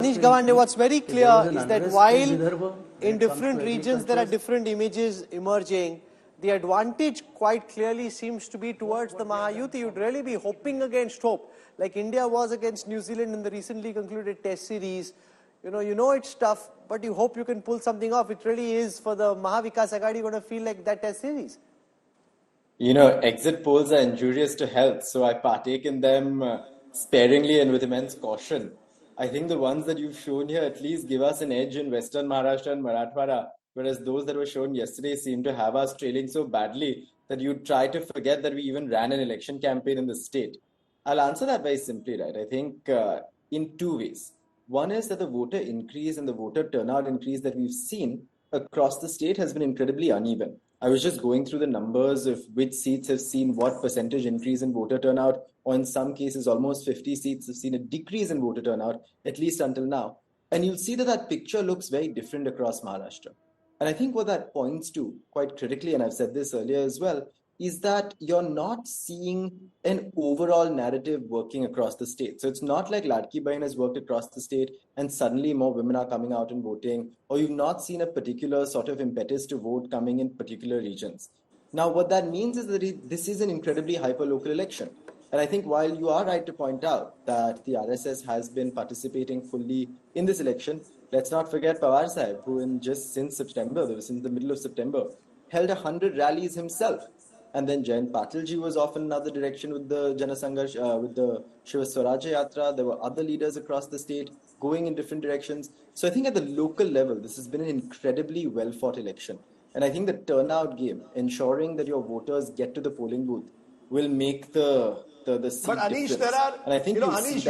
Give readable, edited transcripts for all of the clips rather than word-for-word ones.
Anish Gawande, what's very clear is that while in different regions there are different images emerging, the advantage quite clearly seems to be towards the Mahayuti. You'd really be hoping against hope, like India was against New Zealand in the recently concluded Test series. You know it's tough, but you hope you can pull something off. It really is for the Mahavikas Aghadi going to feel like that Test series. Exit polls are injurious to health, so I partake in them sparingly and with immense caution. I think the ones that you've shown here at least give us an edge in Western Maharashtra and Marathwada, whereas those that were shown yesterday seem to have us trailing so badly that you'd try to forget that we even ran an election campaign in the state. I'll answer that very simply, right? I think in two ways. One is that the voter increase and the voter turnout increase that we've seen across the state has been incredibly uneven. I was just going through the numbers of which seats have seen what percentage increase in voter turnout, or in some cases, almost 50 seats have seen a decrease in voter turnout, at least until now. And you'll see that that picture looks very different across Maharashtra. And I think what that points to, quite critically, and I've said this earlier as well, is that you're not seeing an overall narrative working across the state. So it's not like Ladki Bahin has worked across the state and suddenly more women are coming out and voting, or you've not seen a particular sort of impetus to vote coming in particular regions. Now, what that means is that this is an incredibly hyper-local election. And I think while you are right to point out that the RSS has been participating fully in this election, let's not forget Pawar Sahib, who since the middle of September, held 100 rallies himself. And then Jayant Patilji was off in another direction with the Janasangarsh, with the Shiva Swarajya Yatra. There were other leaders across the state going in different directions. So I think at the local level, this has been an incredibly well-fought election. And I think the turnout game, ensuring that your voters get to the polling booth, will make the seat But Anish, difference. there are, and I think Anish,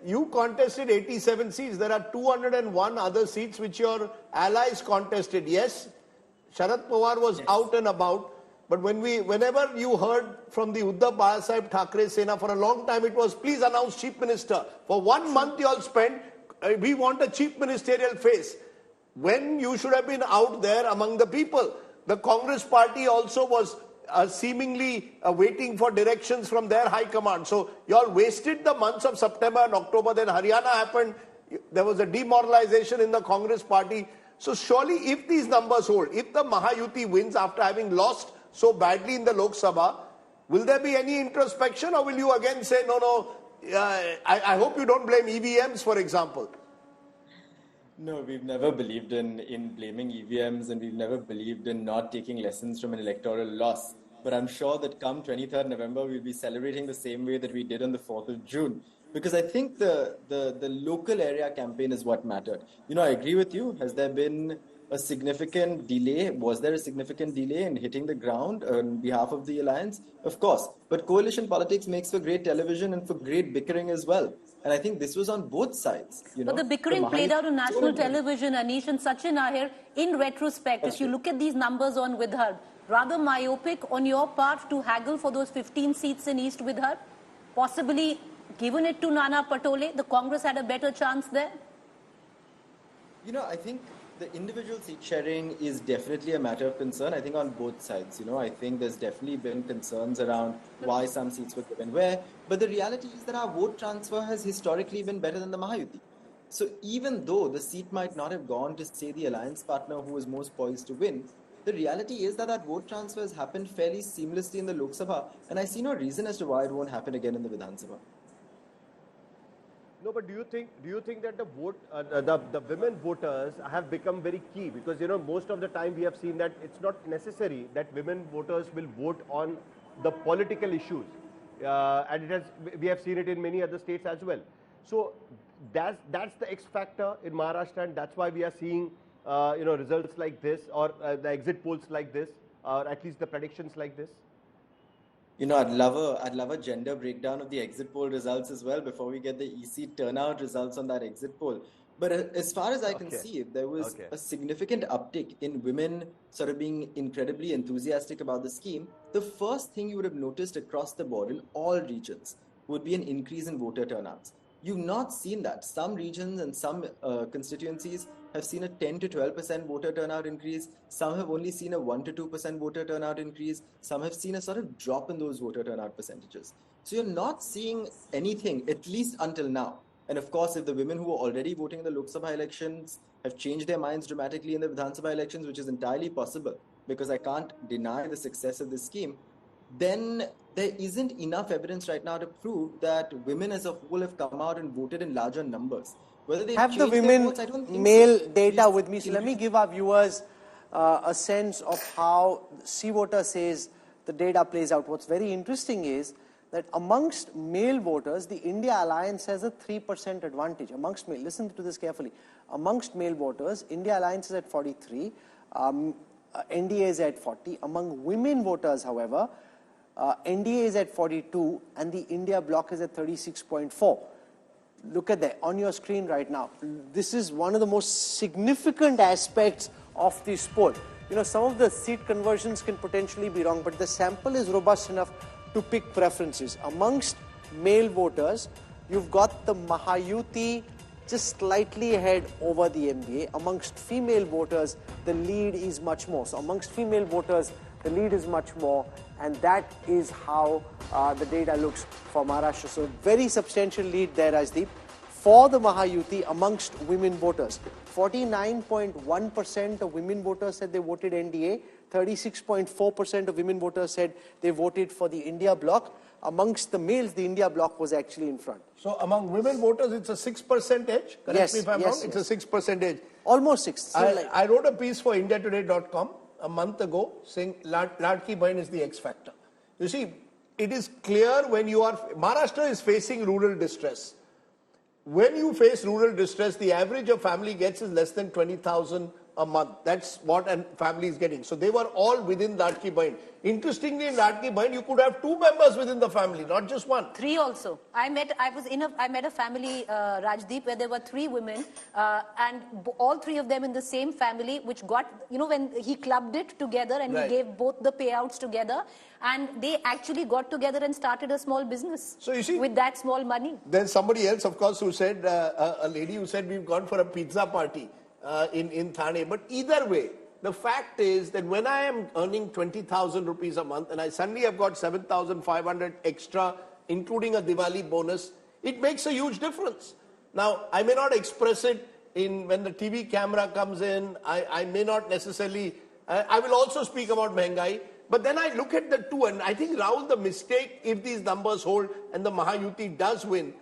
you contested 87 seats. There are 201 other seats which your allies contested. Yes, Sharad Pawar was out and about. But whenever you heard from the Uddhav Bahasaheb Thackeray Sena, for a long time it was, please announce chief minister. For 1 month you all spent, we want a chief ministerial face. When you should have been out there among the people. The Congress party also was seemingly waiting for directions from their high command. So you all wasted the months of September and October. Then Haryana happened. There was a demoralization in the Congress party. So surely if these numbers hold, if the Mahayuti wins after having lost so badly in the Lok Sabha, will there be any introspection, or will you again say, no, I hope you don't blame EVMs, for example? No, we've never believed in blaming EVMs, and we've never believed in not taking lessons from an electoral loss. But I'm sure that come 23rd November, we'll be celebrating the same way that we did on the 4th of June. Because I think the local area campaign is what mattered. I agree with you. Has there been a significant delay? Was there a significant delay in hitting the ground on behalf of the alliance? Of course. But coalition politics makes for great television and for great bickering as well. And I think this was on both sides. But the bickering played out on national television, Anish, and Sachin Ahir, in retrospect, if you look at these numbers on Vidarbha, rather myopic on your part to haggle for those 15 seats in East Vidarbha? Possibly given it to Nana Patole, the Congress had a better chance there? I think the individual seat sharing is definitely a matter of concern, I think, on both sides. I think there's definitely been concerns around why some seats were given where. But the reality is that our vote transfer has historically been better than the Mahayuti. So even though the seat might not have gone to, say, the alliance partner who was most poised to win, the reality is that vote transfer has happened fairly seamlessly in the Lok Sabha. And I see no reason as to why it won't happen again in the Vidhan Sabha. No, but do you think that the vote, the women voters have become very key? Because, most of the time we have seen that it's not necessary that women voters will vote on the political issues. And we have seen it in many other states as well. So that's the X factor in Maharashtra, and that's why we are seeing, results like this, or the exit polls like this, or at least the predictions like this. I'd love a gender breakdown of the exit poll results as well before we get the EC turnout results on that exit poll. But as far as I can see, there was a significant uptick in women sort of being incredibly enthusiastic about the scheme. The first thing you would have noticed across the board in all regions would be an increase in voter turnouts. You've not seen that. Some regions and some constituencies have seen a 10 to 12% voter turnout increase. Some have only seen a 1 to 2% voter turnout increase. Some have seen a sort of drop in those voter turnout percentages. So you're not seeing anything, at least until now, And of course, if the women who were already voting in the Lok Sabha elections have changed their minds dramatically in the Vidhan Sabha elections, which is entirely possible because I can't deny the success of this scheme, then there isn't enough evidence right now to prove that women as a whole have come out and voted in larger numbers. Whether they've Have the changed their women votes, I don't think male so. data with me, so let me give our viewers a sense of how Sea Voter says the data plays out. What's very interesting is that amongst male voters, the India Alliance has a 3% advantage. Amongst male, listen to this carefully. Amongst male voters, India Alliance is at 43, NDA is at 40. Among women voters, however, NDA is at 42 and the India bloc is at 36.4. Look at that on your screen right now. This is one of the most significant aspects of this poll. You know, some of the seat conversions can potentially be wrong, but the sample is robust enough to pick preferences. Amongst male voters, you've got the Mahayuti just slightly ahead over the MBA. Amongst female voters, the lead is much more. So amongst female voters, the lead is much more, and that is how the data looks for Maharashtra. So very substantial lead there, Rajdeep, for the Mahayuti amongst women voters. 49.1% of women voters said they voted NDA. 36.4% of women voters said they voted for the India bloc. Amongst the males, the India bloc was actually in front. So among women voters, it's a 6% edge. Correct me if I'm wrong. It's a 6% edge. Almost 6. I wrote a piece for IndiaToday.com a month ago saying Ladki Bahin is the X factor. You see, it is clear when you are, Maharashtra is facing rural distress. When you face rural distress, the average a family gets is less than 20,000 a month. That's what a family is getting. So they were all within Ladki Bahin. Interestingly, in Ladki Bahin, you could have 2 members within the family, not just 1. 3 also. I met a family, Rajdeep, where there were 3 women, and all 3 of them in the same family, which got, you know, when he clubbed it together and he gave both the payouts together, and they actually got together and started a small business. So you see, with that small money. There's somebody else, of course, who said, a lady who said, we've gone for a pizza party in Thane. But either way, the fact is that when I am earning 20,000 rupees a month and I suddenly have got 7,500 extra, including a Diwali bonus, it makes a huge difference. Now, I may not express it when the TV camera comes in. I may not necessarily, I will also speak about Mehengai. But then I look at the 2, and I think, Rahul, the mistake, if these numbers hold and the Mahayuti does win,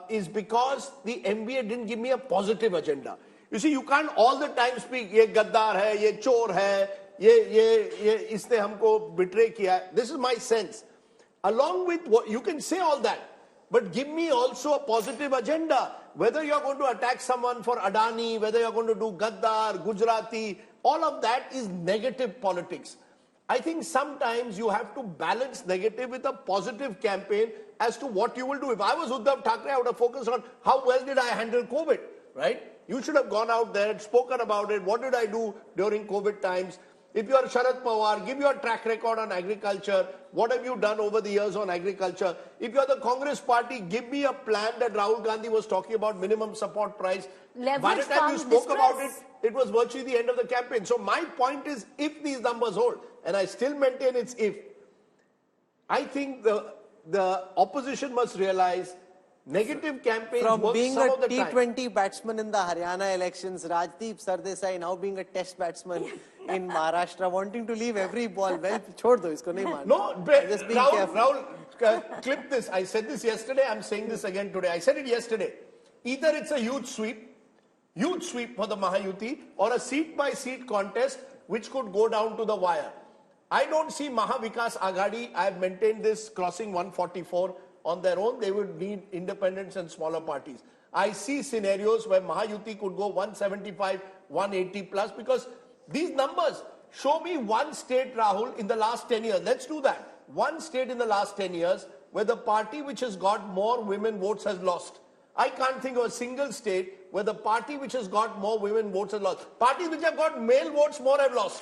is because the MBA didn't give me a positive agenda. You see, you can't all the time speak, ye gaddar hai, ye chor hai, ye isne humko betray kiya. This is my sense. Along with what, you can say all that, but give me also a positive agenda. Whether you're going to attack someone for Adani, whether you're going to do Gaddar, Gujarati, all of that is negative politics. I think sometimes you have to balance negative with a positive campaign as to what you will do. If I was Uddhav Thackeray, I would have focused on how well did I handle COVID, right? You should have gone out there and spoken about it. What did I do during COVID times? If you are Sharad Pawar, give your track record on agriculture. What have you done over the years on agriculture? If you are the Congress party, give me a plan that Rahul Gandhi was talking about, minimum support price. By the time you spoke about it, it was virtually the end of the campaign. So my point is, if these numbers hold, and I still maintain it's if, I think the opposition must realize negative campaigns from work being some a of the T20 batsman in the Haryana elections, Rajdeep Sardesai now being a test batsman in Maharashtra, wanting to leave every ball. Well, chhod do isko, nahi maanna. No, Just being careful. Rahul, clip this. I said this yesterday. I'm saying this again today. I said it yesterday. Either it's a huge sweep for the Mahayuti, or a seat-by-seat contest which could go down to the wire. I don't see Mahavikas Aghadi, I have maintained this, crossing 144 on their own. They would need independents and smaller parties. I see scenarios where Mahayuti could go 175, 180 plus, because these numbers show me one state, Rahul, in the last 10 years. Let's do that. One state in the last 10 years where the party which has got more women votes has lost. I can't think of a single state where the party which has got more women votes has lost. Parties which have got male votes more have lost.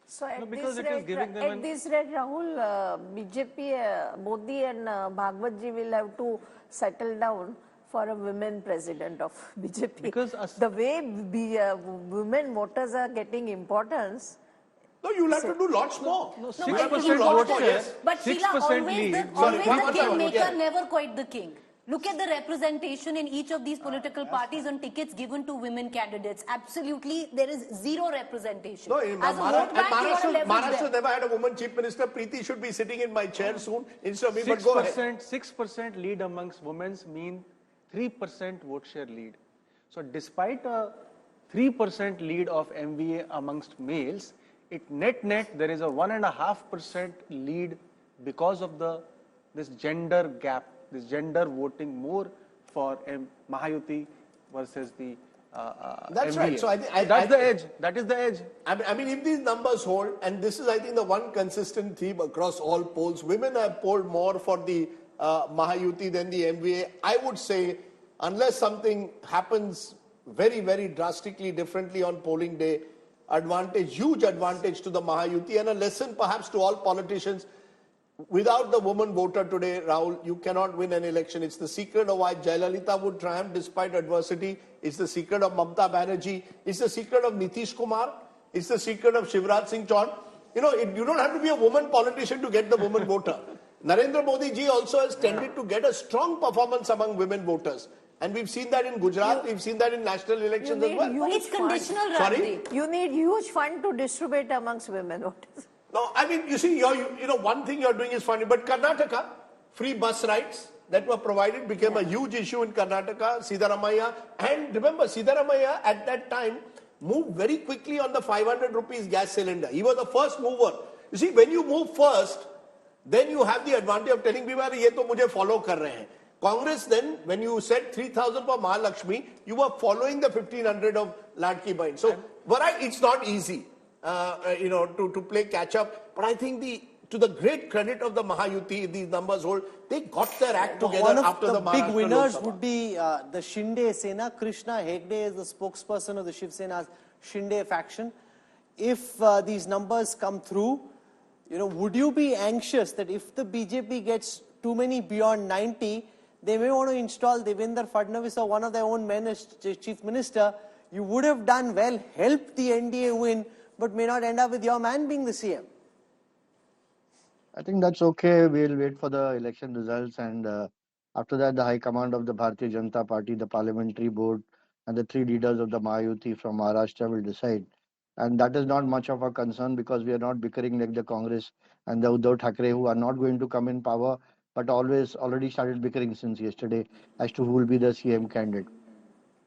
So at this rate, Rahul, BJP, Modi and Bhagwatji will have to settle down for a women president of BJP. Because the way women voters are getting importance. No, you'll have to do lots more. No, 6% vote share. But Sheila, always the kingmaker, never quite the king. Look at the representation in each of these political parties on tickets given to women candidates. Absolutely, there is zero representation. No, As a vote bank, you want to leverage Maharashtra them. never had a woman chief minister. Preeti should be sitting in my chair soon instead of me. But go ahead. 6% lead amongst women mean 3% vote share lead. So despite a 3% lead of MVA amongst males, net there is a 1.5% lead because of this gender gap, this gender voting more for Mahayuti versus the That's MVA. right. So that's the edge. That is the edge. I mean, if these numbers hold, and this is, I think, the one consistent theme across all polls, women have polled more for the Mahayuti than the MVA. I would say, unless something happens very, very drastically differently on polling day, huge advantage to the Mahayuti, and a lesson perhaps to all politicians. Without the woman voter today, Rahul, you cannot win an election. It's the secret of why Jayalalitha would triumph despite adversity. It's the secret of Mamata Banerjee. It's the secret of Nitish Kumar. It's the secret of Shivraj Singh Chauhan. You know, you don't have to be a woman politician to get the woman voter. Narendra Modi ji also has tended to get a strong performance among women voters. And we've seen that in Gujarat, we've seen that in national elections as well. But it's conditional, Sorry? You need huge fund to distribute amongst women voters. No, I mean, you see, you know, one thing you're doing is funny, but Karnataka, free bus rides that were provided became a huge issue in Karnataka, Siddaramaiah. And remember, Siddaramaiah at that time moved very quickly on the 500 rupees gas cylinder. He was the first mover. You see, when you move first, then you have the advantage of telling people, ye to mujhe follow kar rahe hain. Congress then, when you said 3,000 for Mahalakshmi, you were following the 1,500 of Ladki Bahin. So, it's not easy. You know, to play catch up. But I think to the great credit of the Mahayuti, these numbers hold, they got their act together after the Maharashtra. One of the big winners would be the Shinde Sena. Krishna Hegde is the spokesperson of the Shiv Sena's Shinde faction. If these numbers come through, you know, would you be anxious that if the BJP gets too many beyond 90, they may want to install Devendra Fadnavis or one of their own men as chief minister? You would have done well, helped the NDA win, but may not end up with your man being the CM. I think that's okay. We'll wait for the election results, and after that, the High Command of the Bharatiya Janata Party, the Parliamentary Board, and the three leaders of the Mahayuti from Maharashtra will decide. And that is not much of a concern because we are not bickering like the Congress and the Uddhav Thackeray, who are not going to come in power, but already started bickering since yesterday as to who will be the CM candidate.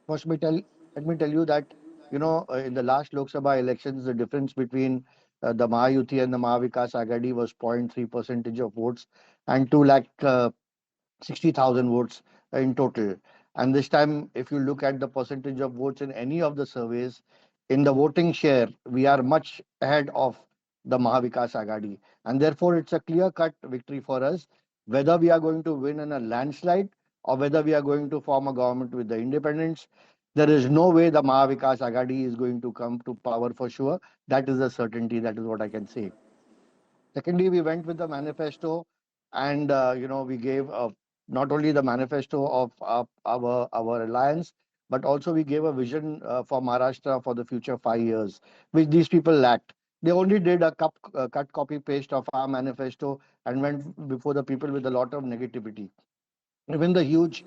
First, let me tell you that, you know, in the last Lok Sabha elections, the difference between the Mahayuti and the Mahavikas Agadi was 0.3% of votes and 2,60,000 votes in total. And this time, if you look at the percentage of votes in any of the surveys, in the voting share, we are much ahead of the Mahavikas Agadi. And therefore, it's a clear-cut victory for us, whether we are going to win in a landslide or whether we are going to form a government with the independents. There is no way the Mahavikas Agadi is going to come to power for sure. That is a certainty. That is what I can say. Secondly, we went with the manifesto, and you know, we gave not only the manifesto of our alliance, but also we gave a vision for Maharashtra for the future 5 years, which these people lacked. They only did a cut copy paste of our manifesto and went before the people with a lot of negativity. Even the huge,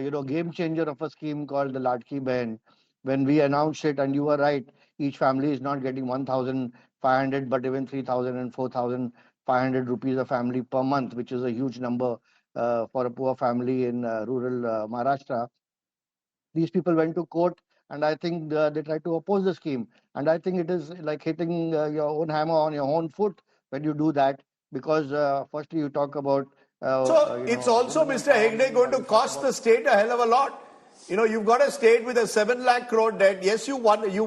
you know, game changer of a scheme called the Ladki Bahin, when we announced it, and you were right, each family is not getting 1,500, but even 3,000 and 4,500 rupees a family per month, which is a huge number for a poor family in rural Maharashtra. These people went to court, and I think they tried to oppose the scheme. And I think it is like hitting your own hammer on your own foot when you do that, because firstly you talk about so it's also, Mr. Hegde, going to cost the state a hell of a lot. You know, you've got a state with a 7 lakh crore debt. Yes, you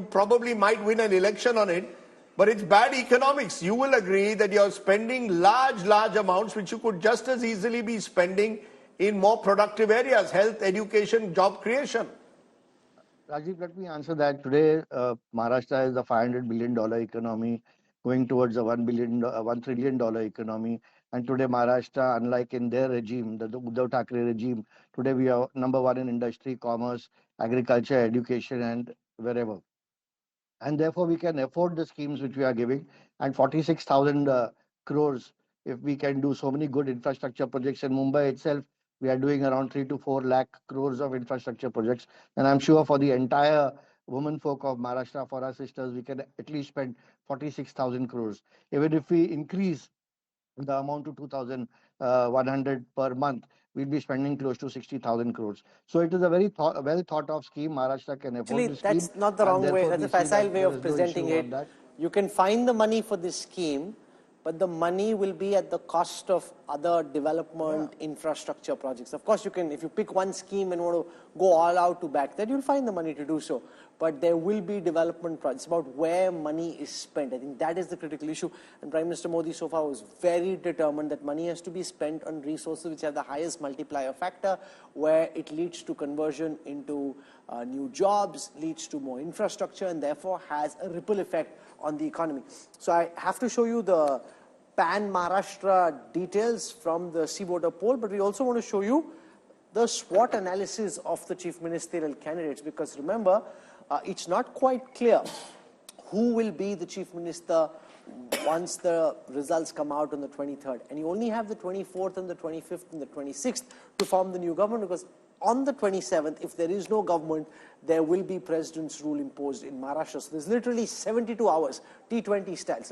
probably might win an election on it, but it's bad economics. You will agree that you're spending large amounts which you could just as easily be spending in more productive areas, health, education, job creation. Rajiv, let me answer that. Today, Maharashtra is a $500 billion economy going towards a $1 trillion economy. And today, Maharashtra, unlike in their regime, the Uddhav Thackeray regime, today we are number one in industry, commerce, agriculture, education, and wherever. And therefore, we can afford the schemes which we are giving. And 46,000 crores, if we can do so many good infrastructure projects in Mumbai itself, we are doing around 3 to 4 lakh crores of infrastructure projects. And I'm sure for the entire women folk of Maharashtra, for our sisters, we can at least spend 46,000 crores. Even if we increase the amount to 2,100 per month, we'll be spending close to 60,000 crores. So it is a very well thought of scheme. Maharashtra can afford Actually, this scheme, that's not the and wrong way. therefore That's we a see facile that way there of is no presenting issue it. on that. You can find the money for this scheme, but the money will be at the cost of other development infrastructure projects. Of course, you can, if you pick one scheme and want to go all out to back that, you'll find the money to do so. But there will be development projects. It's about where money is spent. I think that is the critical issue. And Prime Minister Modi so far was very determined that money has to be spent on resources which have the highest multiplier factor, where it leads to conversion into new jobs, leads to more infrastructure, and therefore has a ripple effect on the economy. So I have to show you the pan-Maharashtra details from the Sea Voter poll, but we also want to show you the SWOT analysis of the chief ministerial candidates, because remember, it's not quite clear who will be the chief minister once the results come out on the 23rd. And you only have the 24th and the 25th and the 26th to form the new government, because on the 27th, if there is no government, there will be president's rule imposed in Maharashtra. So there's literally 72 hours, T20 style. So